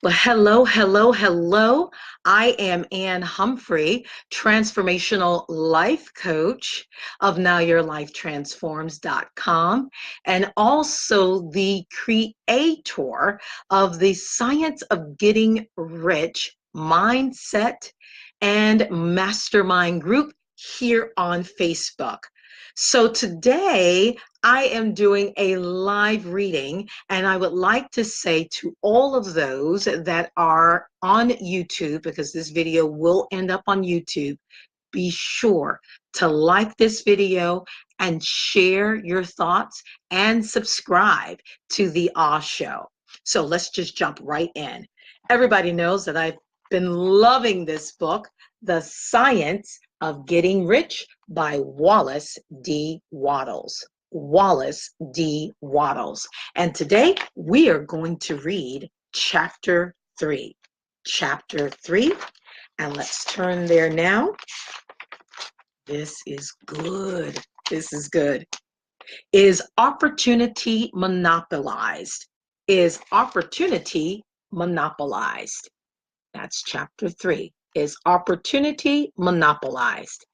Well, hello, hello, hello. I am AnneHumphrey, transformational life coach of NowYourLifeTransforms.com, and also the creator of the Science of Getting Rich mindset and mastermind group here on Facebook. So today I am doing a live reading, and I would like to say to all of those that are on YouTube, because this video will end up on YouTube, be sure to like this video and share your thoughts and subscribe to the Show. So let's just jump right in. Everybody knows that I've been loving this book, The Science of Getting Rich by Wallace D. Wattles. Wallace D. Wattles. And today we are going to read chapter 3. Chapter 3. And let's turn there now. This is good. This is good. Is opportunity monopolized? Is opportunity monopolized? That's chapter 3. Is opportunity monopolized?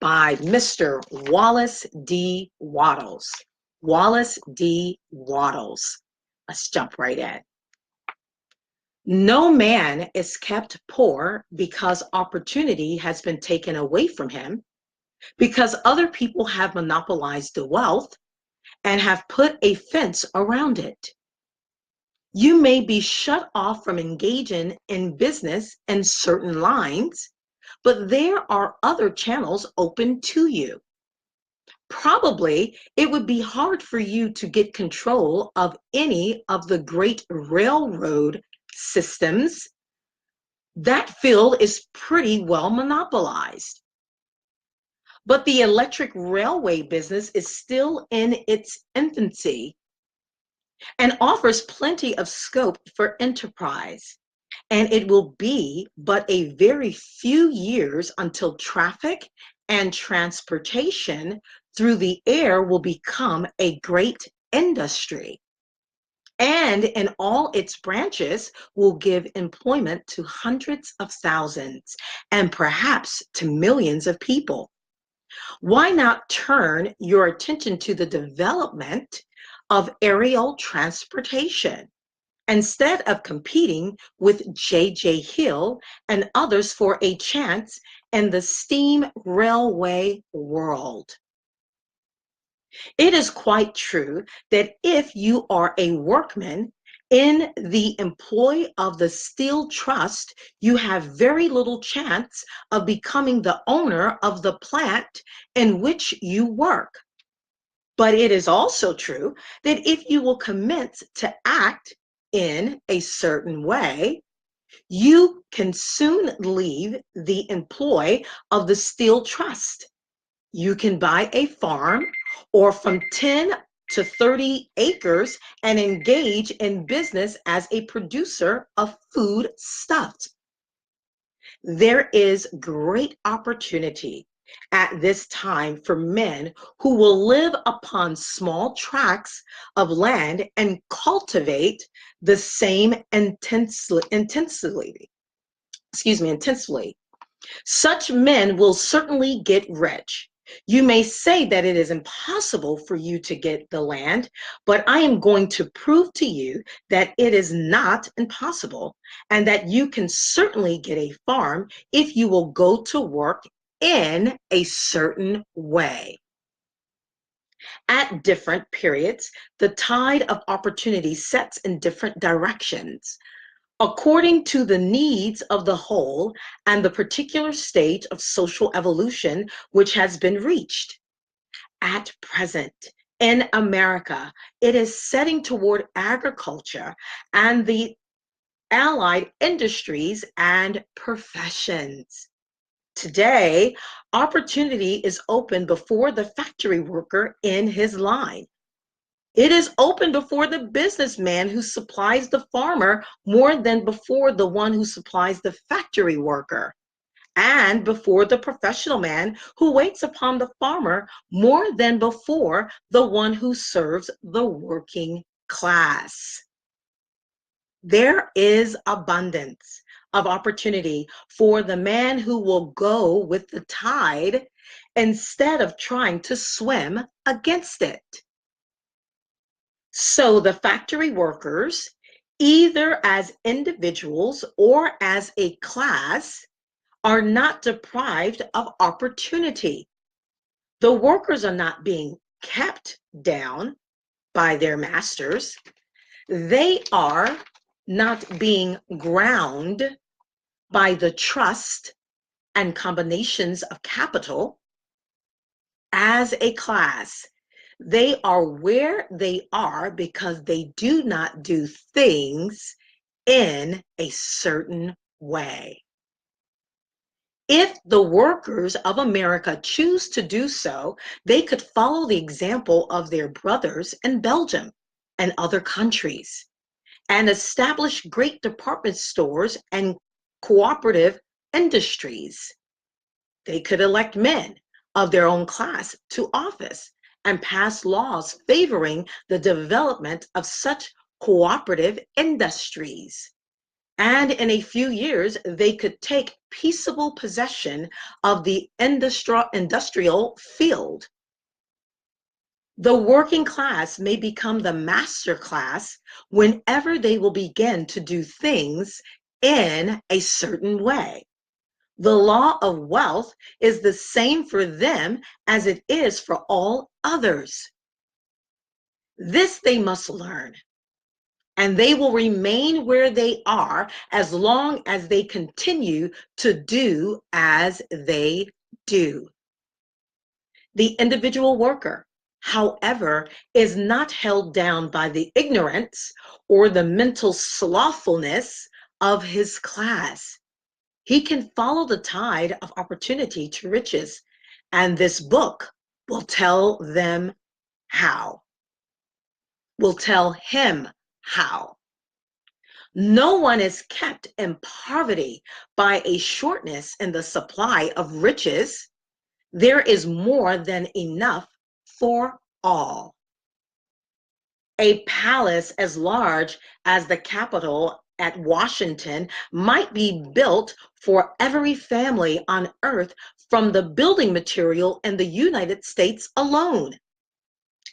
By Mr. Wallace D. Wattles. Wallace D. Wattles. Let's jump right in. No man is kept poor because opportunity has been taken away from him, because other people have monopolized the wealth and have put a fence around it. You may be shut off from engaging in business in certain lines, but there are other channels open to you. Probably it would be hard for you to get control of any of the great railroad systems. That field is pretty well monopolized. But the electric railway business is still in its infancy and offers plenty of scope for enterprise. And it will be but a very few years until traffic and transportation through the air will become a great industry. And in all its branches will give employment to hundreds of thousands and perhaps to millions of people. Why not turn your attention to the development of aerial transportation instead of competing with J.J. Hill and others for a chance in the steam railway world? It is quite true that if you are a workman in the employ of the Steel Trust, you have very little chance of becoming the owner of the plant in which you work. But it is also true that if you will commence to act in a certain way, you can soon leave the employ of the Steel Trust. You can buy a farm or from 10 to 30 acres and engage in business as a producer of food stuffs. There is great opportunity at this time for men who will live upon small tracts of land and cultivate the same intensely. Such men will certainly get rich. You may say that it is impossible for you to get the land, but I am going to prove to you that it is not impossible and that you can certainly get a farm if you will go to work in a certain way. At different periods, the tide of opportunity sets in different directions, according to the needs of the whole and the particular stage of social evolution which has been reached. At present, in America, it is setting toward agriculture and the allied industries and professions. Today, opportunity is open before the factory worker in his line. It is open before the businessman who supplies the farmer more than before the one who supplies the factory worker, and before the professional man who waits upon the farmer more than before the one who serves the working class. There is abundance of opportunity for the man who will go with the tide instead of trying to swim against it. So the factory workers, either as individuals or as a class, are not deprived of opportunity. The workers are not being kept down by their masters. They are not being ground by the trust and combinations of capital. As a class, they are where they are because they do not do things in a certain way. If the workers of America choose to do so, they could follow the example of their brothers in Belgium and other countries and establish great department stores and cooperative industries. They could elect men of their own class to office and pass laws favoring the development of such cooperative industries. And in a few years, they could take peaceable possession of the industrial field. The working class may become the master class whenever they will begin to do things in a certain way. The law of wealth is the same for them as it is for all others. This they must learn, and they will remain where they are as long as they continue to do as they do. The individual worker, however, is not held down by the ignorance or the mental slothfulness of his class. He can follow the tide of opportunity to riches, and this book will tell them how, will tell him how. No one is kept in poverty by a shortness in the supply of riches. There is more than enough for all. A palace as large as the Capitol at Washington might be built for every family on earth from the building material in the United States alone.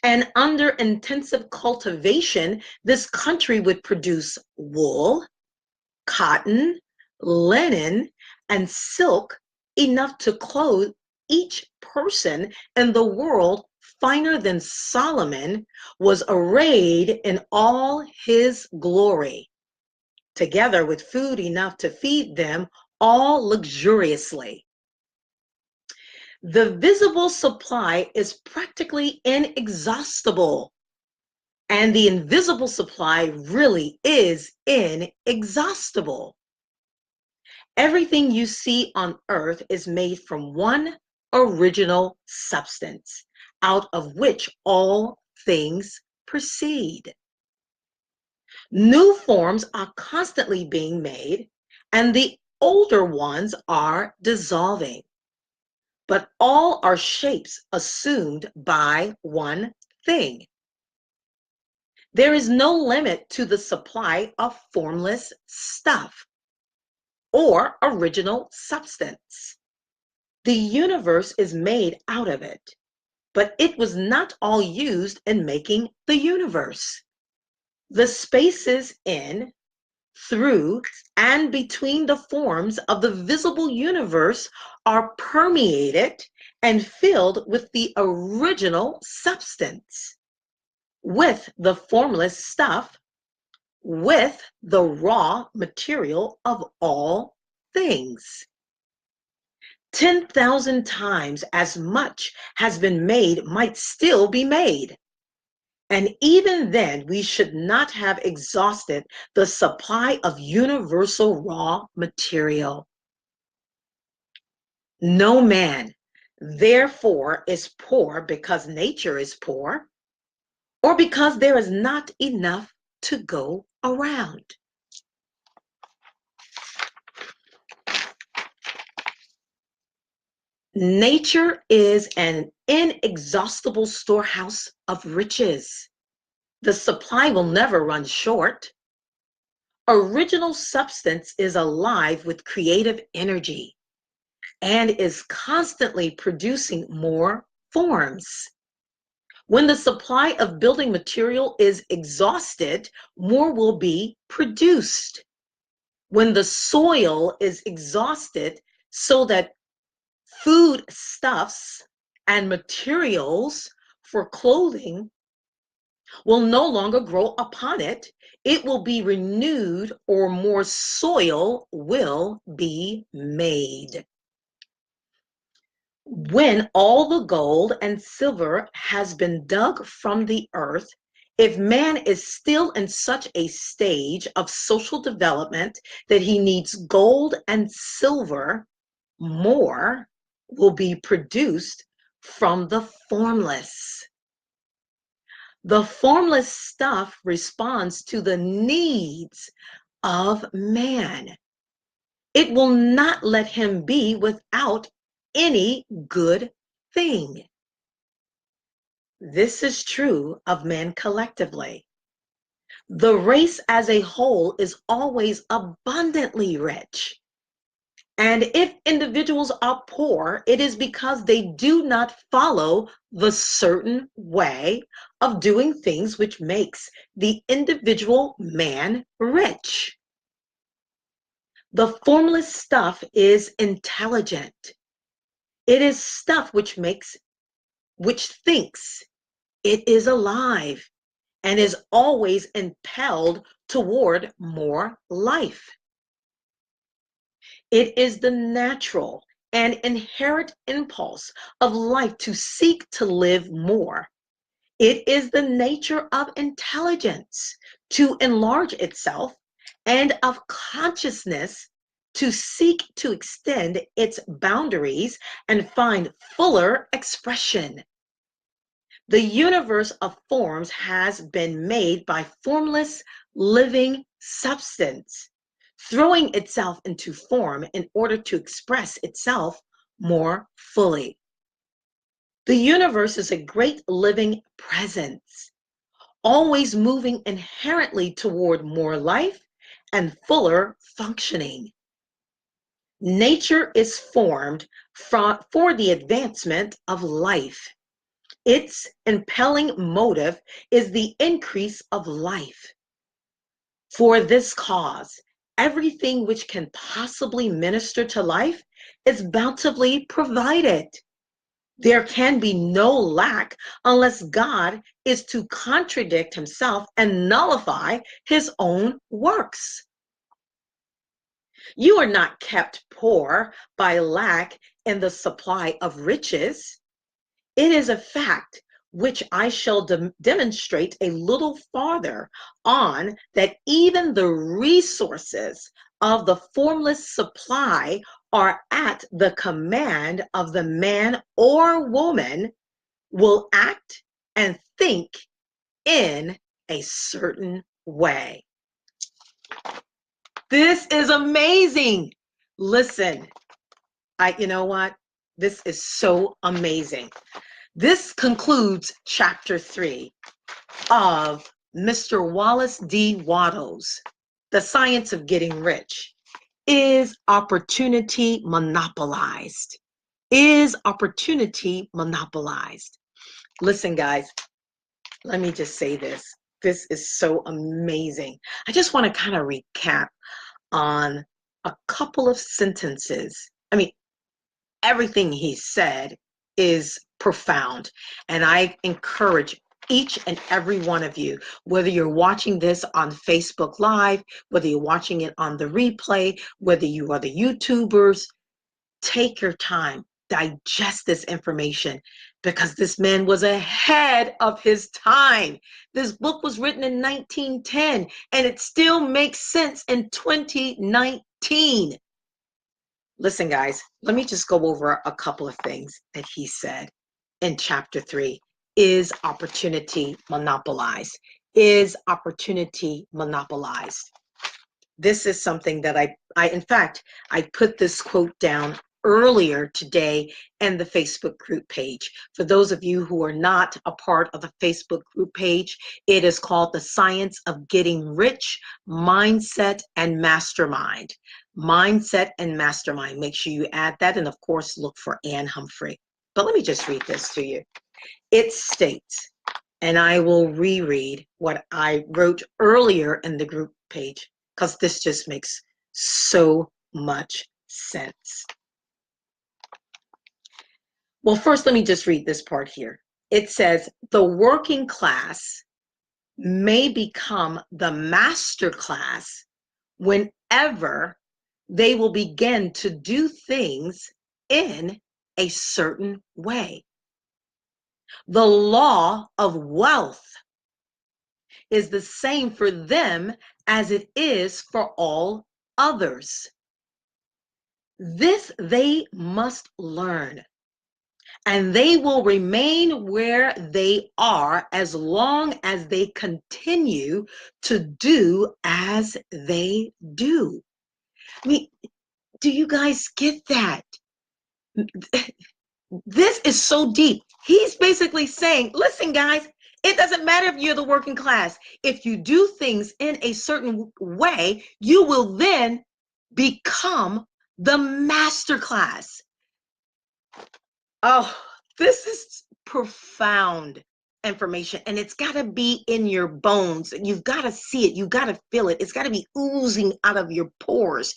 And under intensive cultivation, this country would produce wool, cotton, linen, and silk enough to clothe each person in the world finer than Solomon was arrayed in all his glory, together with food enough to feed them all luxuriously. The visible supply is practically inexhaustible, and the invisible supply really is inexhaustible. Everything you see on earth is made from one original substance, out of which all things proceed. New forms are constantly being made, and the older ones are dissolving. But all are shapes assumed by one thing. There is no limit to the supply of formless stuff or original substance. The universe is made out of it, but it was not all used in making the universe. The spaces in, through, and between the forms of the visible universe are permeated and filled with the original substance, with the formless stuff, with the raw material of all things. 10,000 times as much has been made might still be made. And even then, we should not have exhausted the supply of universal raw material. No man, therefore, is poor because nature is poor, or because there is not enough to go around. Nature is an inexhaustible storehouse of riches. The supply will never run short. Original substance is alive with creative energy and is constantly producing more forms. When the supply of building material is exhausted, more will be produced. When the soil is exhausted, so that foodstuffs and materials for clothing will no longer grow upon it, it will be renewed, or more soil will be made. When all the gold and silver has been dug from the earth, if man is still in such a stage of social development that he needs gold and silver, more will be produced from the formless. The formless stuff responds to the needs of man. It will not let him be without any good thing. This is true of men collectively. The race as a whole is always abundantly rich. And if individuals are poor, it is because they do not follow the certain way of doing things which makes the individual man rich. The formless stuff is intelligent. It is stuff which thinks. It is alive and is always impelled toward more life. It is the natural and inherent impulse of life to seek to live more. It is the nature of intelligence to enlarge itself and of consciousness to seek to extend its boundaries and find fuller expression. The universe of forms has been made by formless living substance, throwing itself into form in order to express itself more fully. The universe is a great living presence, always moving inherently toward more life and fuller functioning. Nature is formed for the advancement of life. Its impelling motive is the increase of life. For this cause, everything which can possibly minister to life is bountifully provided. There can be no lack unless God is to contradict himself and nullify his own works. You are not kept poor by lack in the supply of riches. It is a fact which I shall demonstrate a little farther on, that even the resources of the formless supply are at the command of the man or woman will act and think in a certain way. This is amazing. Listen, you know what? This is so amazing. This concludes chapter 3 of Mr. Wallace D. Wattles, The Science of Getting Rich. Is opportunity monopolized? Is opportunity monopolized? Listen, guys, let me just say this. This is so amazing. I just want to kind of recap on a couple of sentences. I mean, everything he said is profound. And I encourage each and every one of you, whether you're watching this on Facebook Live, whether you're watching it on the replay, whether you are the YouTubers, take your time, digest this information, because this man was ahead of his time. This book was written in 1910, and it still makes sense in 2019. Listen, guys, let me just go over a couple of things that he said in chapter 3. Is opportunity monopolized? Is opportunity monopolized? This is something that I in fact, I put this quote down earlier today in the Facebook group page. For those of you who are not a part of the Facebook group page, it is called The Science of Getting Rich, Mindset and Mastermind. Mindset and Mastermind. Make sure you add that, and of course, look for AnneHumphrey. But let me just read this to you. It states, and I will reread what I wrote earlier in the group page, because this just makes so much sense. Well, first, let me just read this part here. It says, the working class may become the master class whenever they will begin to do things in a certain way. The law of wealth is the same for them as it is for all others. This they must learn, and they will remain where they are as long as they continue to do as they do. I mean, do you guys get that? This is so deep. He's basically saying, listen, guys, it doesn't matter if you're the working class. If you do things in a certain way, you will then become the master class. Oh, this is profound information, and it's got to be in your bones. You've got to see it. You've got to feel it. It's got to be oozing out of your pores.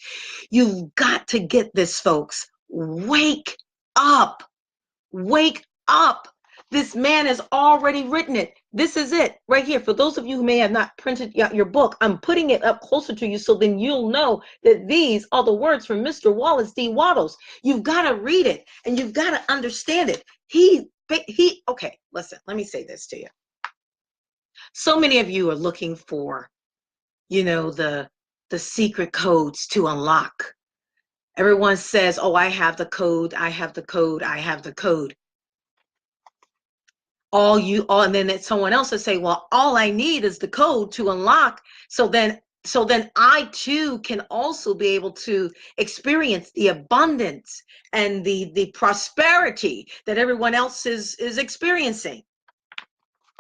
You've got to get this, folks. Wake up. Wake up. This man has already written it. This is it right here. For those of you who may have not printed your book, I'm putting it up closer to you so then you'll know that these are the words from Mr. Wallace D. Wattles. You've got to read it and you've got to understand it. Okay, listen, let me say this to you. So many of you are looking for, the secret codes to unlock. Everyone says, oh, I have the code, I have the code, I have the code. And then someone else will say, well, all I need is the code to unlock. So then I too can also be able to experience the abundance and the prosperity that everyone else is experiencing.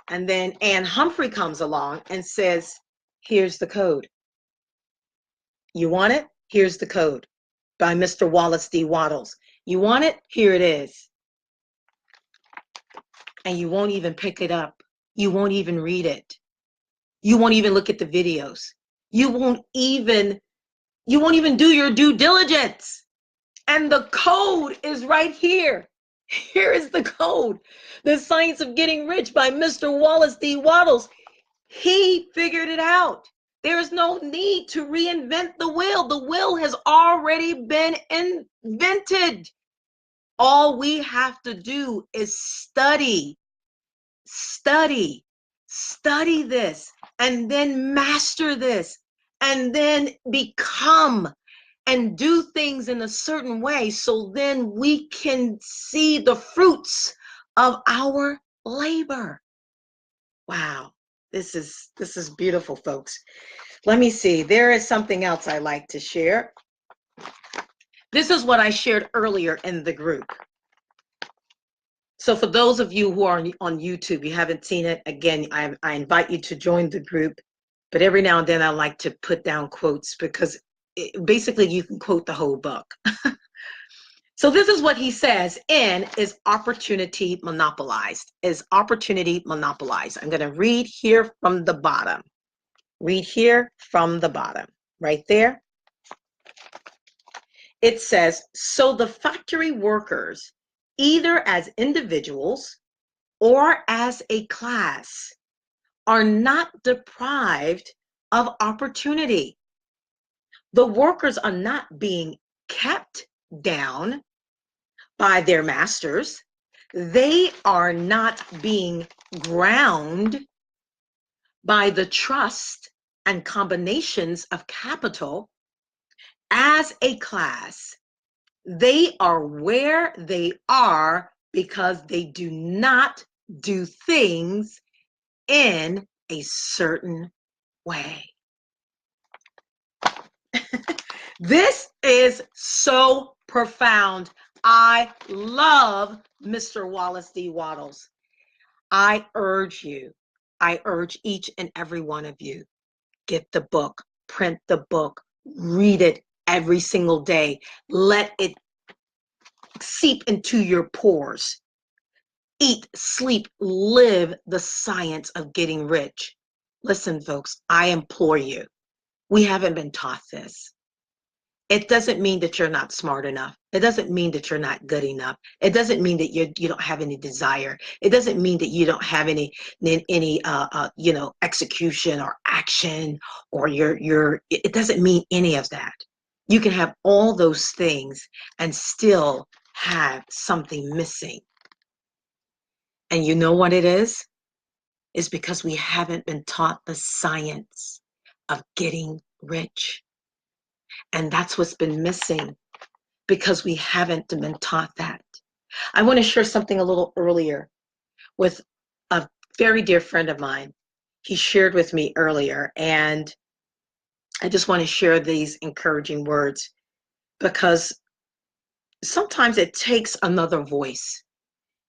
And then AnneHumphrey comes along and says, here's the code. You want it? Here's the code by Mr. Wallace D. Wattles. You want it? Here it is. And you won't even pick it up. You won't even read it. You won't even look at the videos. You won't even do your due diligence. And the code is right here. Here is the code. The Science of Getting Rich by Mr. Wallace D. Wattles. He figured it out. There is no need to reinvent the wheel. The wheel has already been invented. All we have to do is study this, and then master this, and then become and do things in a certain way so then we can see the fruits of our labor. Wow, this is beautiful, folks. Let me see. There is something else I like to share. This is what I shared earlier in the group. So for those of you who are on YouTube, you haven't seen it, again, I invite you to join the group. But every now and then I like to put down quotes because basically you can quote the whole book. So this is what he says in Is Opportunity Monopolized? Is Opportunity Monopolized? I'm going to read here from the bottom. Read here from the bottom, right there. It says, so the factory workers, either as individuals or as a class, are not deprived of opportunity. The workers are not being kept down by their masters. They are not being ground by the trust and combinations of capital. As a class, they are where they are because they do not do things in a certain way. This is so profound. I love Mr. Wallace D. Wattles. I urge each and every one of you, get the book, print the book, read it every single day. Let it seep into your pores. Eat, sleep, live the science of getting rich. Listen, folks, I implore you, we haven't been taught this. It doesn't mean that you're not smart enough. It doesn't mean that you're not good enough. It doesn't mean that you don't have any desire. It doesn't mean that you don't have any execution or action, or it doesn't mean any of that. You can have all those things and still have something missing. And you know what it is? It's because we haven't been taught the science of getting rich. And that's what's been missing, because we haven't been taught that. I want to share something a little earlier with a very dear friend of mine. He shared with me earlier, and I just want to share these encouraging words, because sometimes it takes another voice.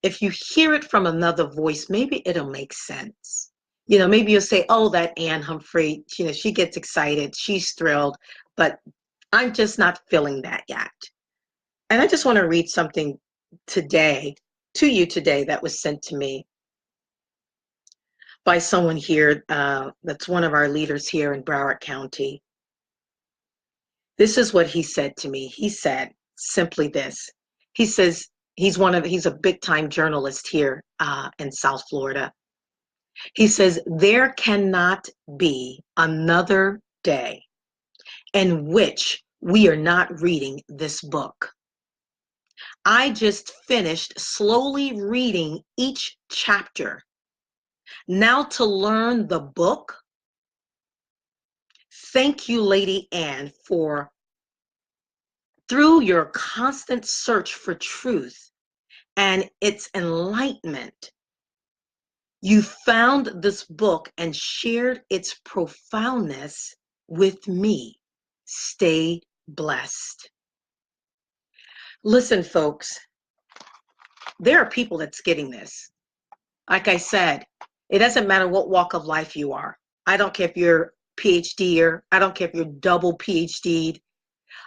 If you hear it from another voice, maybe it'll make sense. Maybe you'll say, oh, that AnneHumphrey, she gets excited, she's thrilled, but I'm just not feeling that yet. And I just want to read something to you today, that was sent to me by someone here that's one of our leaders here in Broward County. This is what he said to me. He said simply this. He says he's a big time journalist here in South Florida. He says, there cannot be another day in which we are not reading this book. I just finished slowly reading each chapter. Now to learn the book. Thank you, Lady Anne, for through your constant search for truth and its enlightenment, you found this book and shared its profoundness with me. Stay blessed. Listen, folks, there are people that's getting this. Like I said, it doesn't matter what walk of life you are. I don't care if you're PhDer. I don't care if you're double PhD'd.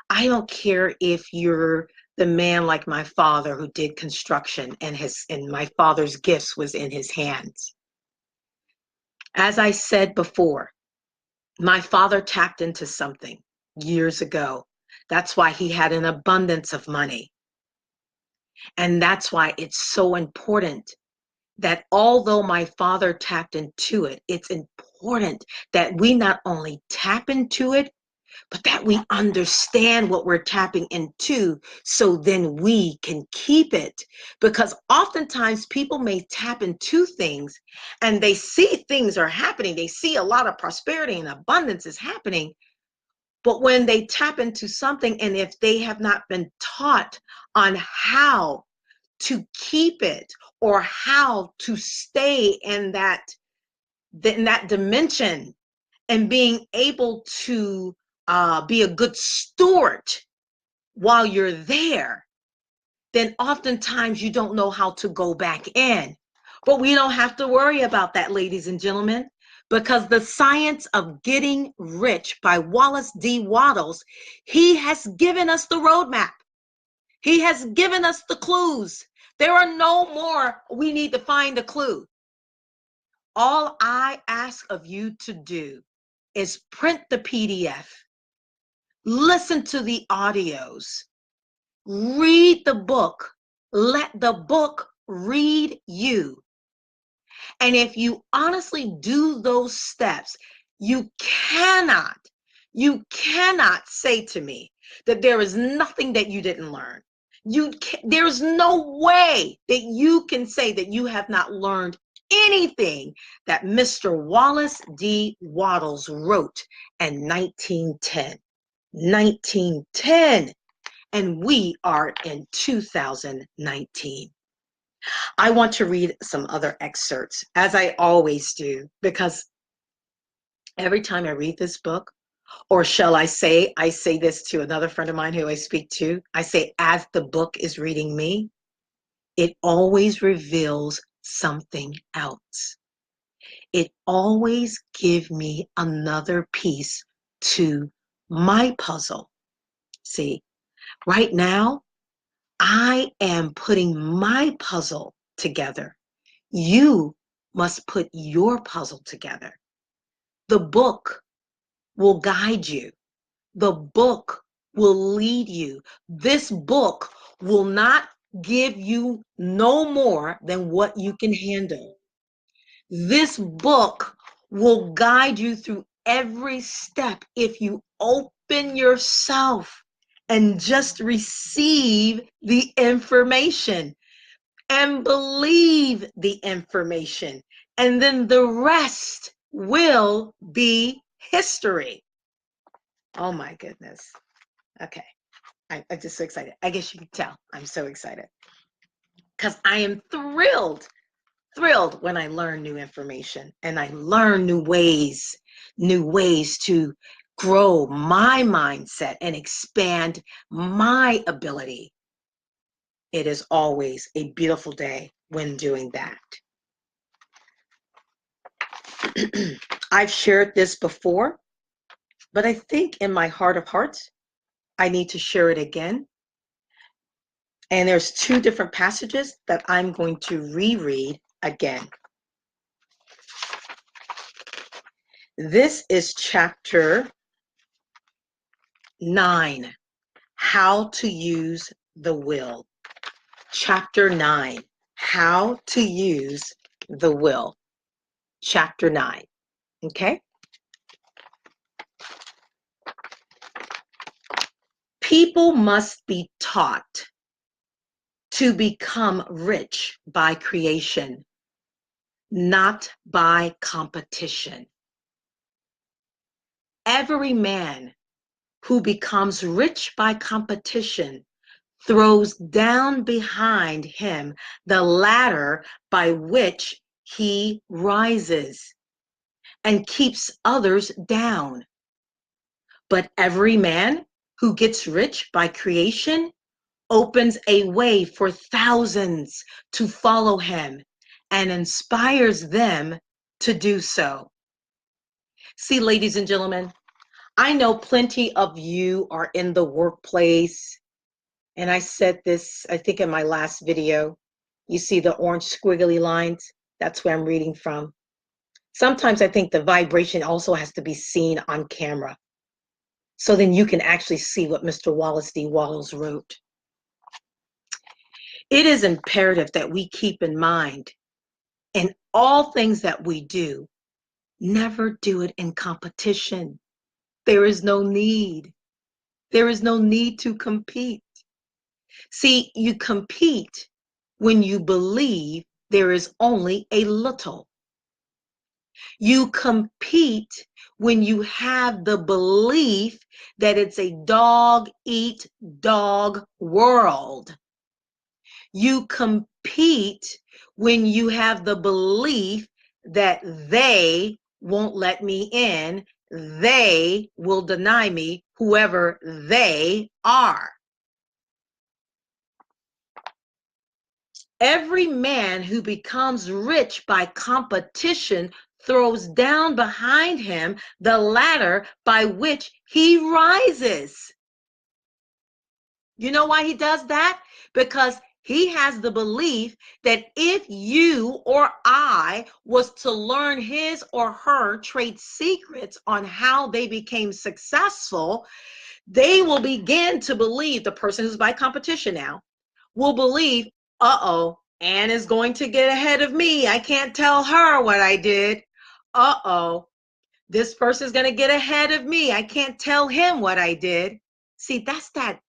I don't care if you're the man like my father who did construction, and my father's gifts was in his hands. As I said before, my father tapped into something years ago. That's why he had an abundance of money. And that's why it's so important that although my father tapped into it, it's important that we not only tap into it, but that we understand what we're tapping into, so then we can keep it. Because oftentimes people may tap into things and they see things are happening. They see a lot of prosperity and abundance is happening. But when they tap into something, and if they have not been taught on how to keep it or how to stay in that dimension and being able to be a good steward while you're there, then oftentimes you don't know how to go back in. But we don't have to worry about that, ladies and gentlemen, because the science of getting rich by Wallace D. Wattles, he has given us the roadmap. He has given us the clues. There are no more, we need to find a clue. All I ask of you to do is print the PDF, listen to the audios, read the book, let the book read you. And if you honestly do those steps, you cannot say to me that there is nothing that you didn't learn. There's no way that you can say that you have not learned anything that Mr. Wallace D. Wattles wrote in 1910. 1910, and we are in 2019. I want to read some other excerpts, as I always do, because every time I read this book, Or shall I say this to another friend of mine who I speak to. I say, as the book is reading me, it always reveals something else. It always gives me another piece to my puzzle. See, right now, I am putting my puzzle together. You must put your puzzle together. The book will guide you. The book will lead you. This book will not give you no more than what you can handle. This book will guide you through every step if you open yourself and just receive the information and believe the information. And then the rest will be history. Oh my goodness. Okay. I'm just so excited. I guess you can tell I'm so excited because I am thrilled when I learn new information and I learn new ways to grow my mindset and expand my ability. It is always a beautiful day when doing that. I've shared this before, but I think in my heart of hearts, I need to share it again. And there's two different passages that I'm going to reread again. This is chapter 9, How to Use the Will. Chapter 9, How to Use the Will. Chapter 9, okay? People must be taught to become rich by creation, not by competition. Every man who becomes rich by competition throws down behind him the ladder by which he rises and keeps others down. But every man who gets rich by creation opens a way for thousands to follow him and inspires them to do so. See, ladies and gentlemen, I know plenty of you are in the workplace, and I said this, I think, in my last video. You see the orange squiggly lines? That's where I'm reading from. Sometimes I think the vibration also has to be seen on camera, so then you can actually see what Mr. Wallace D. Wattles wrote. It is imperative that we keep in mind in all things that we do, never do it in competition. There is no need. There is no need to compete. See, you compete when you believe there is only a little. You compete when you have the belief that it's a dog-eat-dog world. You compete when you have the belief that they won't let me in, they will deny me, whoever they are. Every man who becomes rich by competition throws down behind him the ladder by which he rises. You know why he does that? Because he has the belief that if you or I was to learn his or her trade secrets on how they became successful, they will begin to believe, the person who's by competition now, will believe, uh-oh, Anne is going to get ahead of me. I can't tell her what I did. Uh-oh, this person's going to get ahead of me. I can't tell him what I did. See, that's that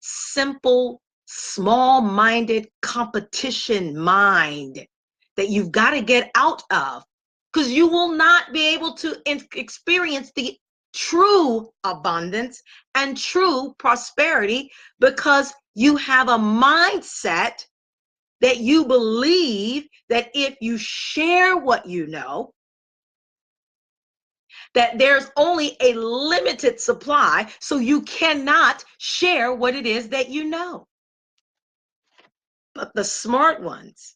simple, small-minded competition mind that you've got to get out of, because you will not be able to experience the true abundance and true prosperity because you have a mindset that you believe that if you share what you know, that there's only a limited supply, so you cannot share what it is that you know. But the smart ones,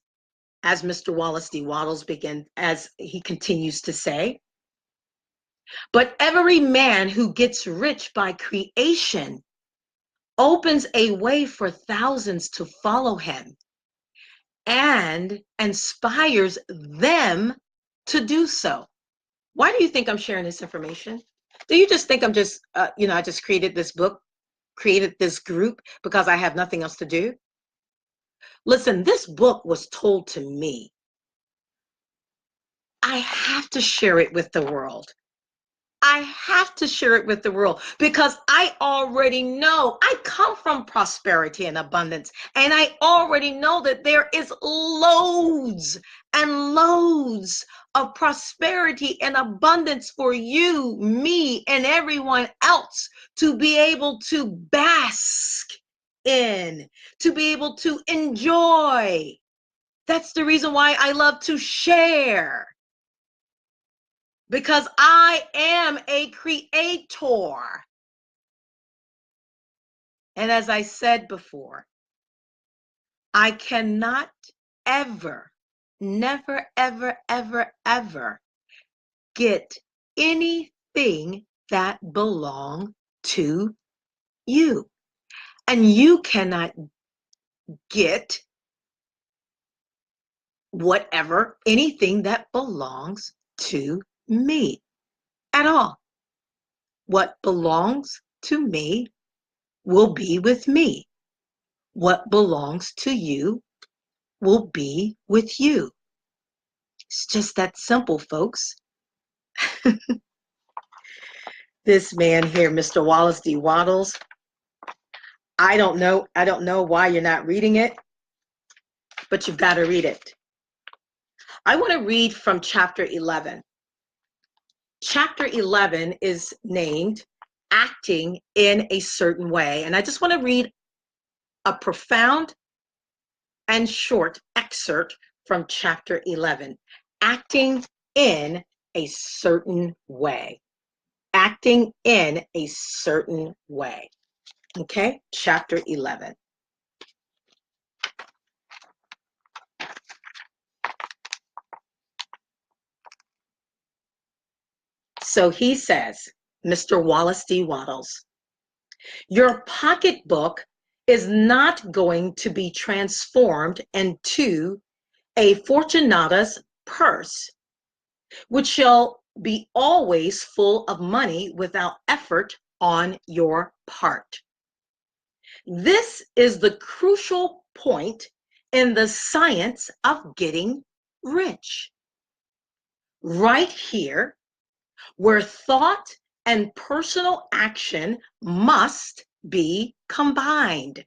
as Mr. Wallace D. Wattles as he continues to say, but every man who gets rich by creation opens a way for thousands to follow him and inspires them to do so. Why do you think I'm sharing this information? Do you just think I'm just, I just created this book, created this group because I have nothing else to do? Listen, this book was told to me. I have to share it with the world. I have to share it with the world because I already know I come from prosperity and abundance. And I already know that there is loads and loads of prosperity and abundance for you, me, and everyone else to be able to bask in, to be able to enjoy. That's the reason why I love to share. Because I am a creator. And as I said before, I cannot ever, never, ever, ever, ever get anything that belongs to you. And you cannot get anything that belongs to me at all. What belongs to me will be with me. What belongs to you will be with you. It's just that simple, folks. This man here, Mr. Wallace D. Wattles, I don't know why you're not reading it, but you've got to read it. I want to read from chapter 11. Chapter 11 is named Acting in a Certain Way. And I just want to read a profound and short excerpt from chapter 11. Acting in a certain way. Acting in a certain way. Okay, chapter 11. So he says, Mr. Wallace D. Wattles, your pocketbook is not going to be transformed into a Fortunata's purse, which shall be always full of money without effort on your part. This is the crucial point in the science of getting rich. Right here, where thought and personal action must be combined.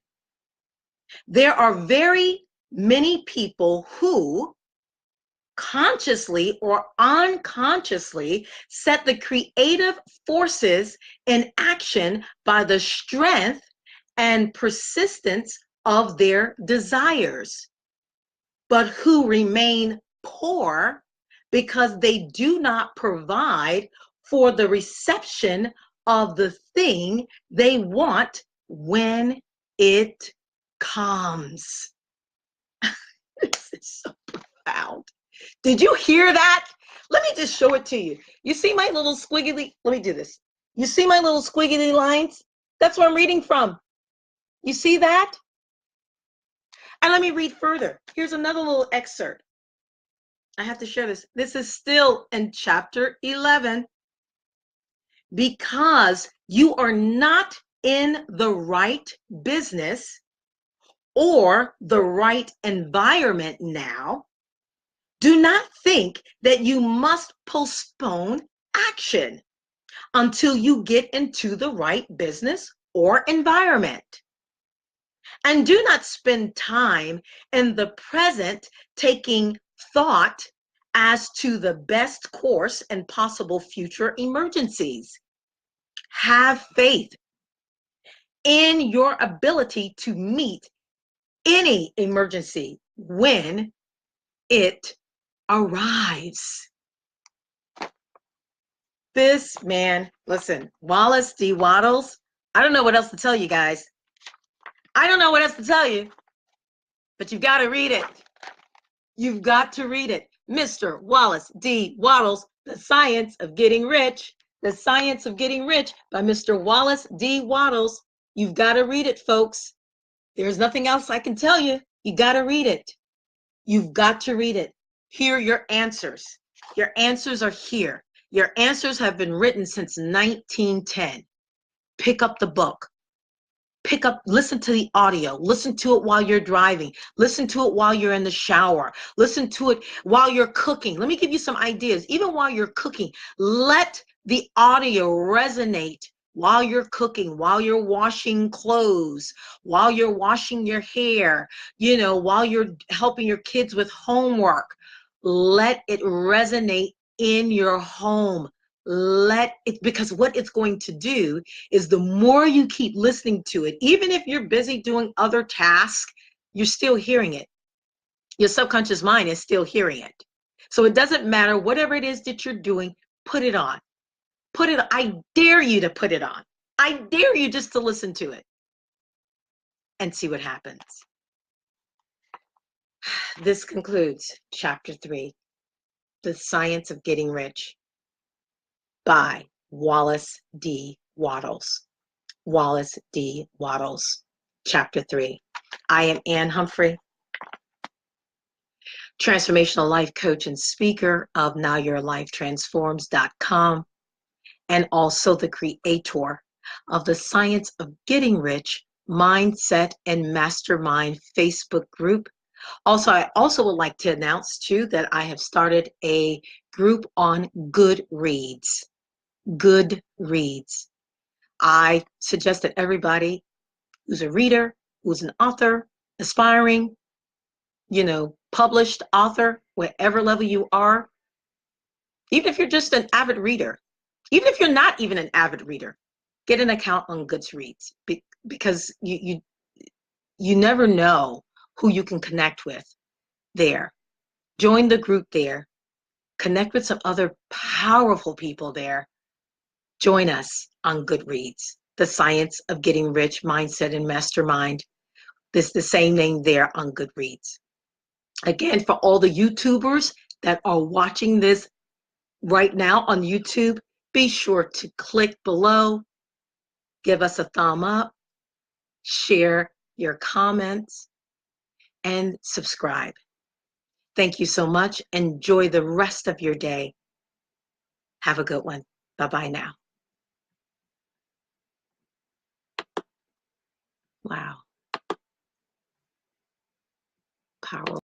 There are very many people who consciously or unconsciously set the creative forces in action by the strength and persistence of their desires, but who remain poor because they do not provide for the reception of the thing they want when it comes. This is so profound. Did you hear that? Let me just show it to you. You see my little squiggly, let me do this. You see my little squiggly lines? That's where I'm reading from. You see that? And let me read further. Here's another little excerpt. I have to share this. This is still in chapter 11. Because you are not in the right business or the right environment now, do not think that you must postpone action until you get into the right business or environment. And do not spend time in the present taking thought as to the best course and possible future emergencies. Have faith in your ability to meet any emergency when it arrives. This man, listen, Wallace D. Wattles. I don't know what else to tell you guys. I don't know what else to tell you, but you've got to read it. You've got to read it. Mr. Wallace D. Wattles, The Science of Getting Rich. The Science of Getting Rich by Mr. Wallace D. Wattles. You've got to read it, folks. There's nothing else I can tell you. You got to read it. You've got to read it. Here are your answers. Your answers are here. Your answers have been written since 1910. Pick up the book. Listen to the audio. Listen to it while you're driving. Listen to it while you're in the shower. Listen to it while you're cooking. Let me give you some ideas. Even while you're cooking, let the audio resonate while you're cooking, while you're washing clothes, while you're washing your hair, while you're helping your kids with homework. Let it resonate in your home. Because what it's going to do is the more you keep listening to it, even if you're busy doing other tasks, you're still hearing it. Your subconscious mind is still hearing it. So it doesn't matter, whatever it is that you're doing, put it on. I dare you to put it on. I dare you just to listen to it and see what happens. This concludes Chapter 3, The Science of Getting Rich by Wallace D. Wattles. Wallace D. Wattles, Chapter 3. I am AnneHumphrey, transformational life coach and speaker of NowYourLifeTransforms.com, and also the creator of the Science of Getting Rich Mindset and Mastermind Facebook group. I also would like to announce too that I have started a group on Goodreads. Goodreads. I suggest that everybody who's a reader, who's an author, aspiring, published author, whatever level you are, even if you're just an avid reader, even if you're not even an avid reader, get an account on Goodreads because you never know who you can connect with there. Join the group there. Connect with some other powerful people there. Join us on Goodreads, The Science of Getting Rich, Mindset and Mastermind. This the same name there on Goodreads. Again, for all the YouTubers that are watching this right now on YouTube, be sure to click below, give us a thumb up, share your comments, and subscribe. Thank you so much. Enjoy the rest of your day. Have a good one. Bye-bye now. Wow. Powerful.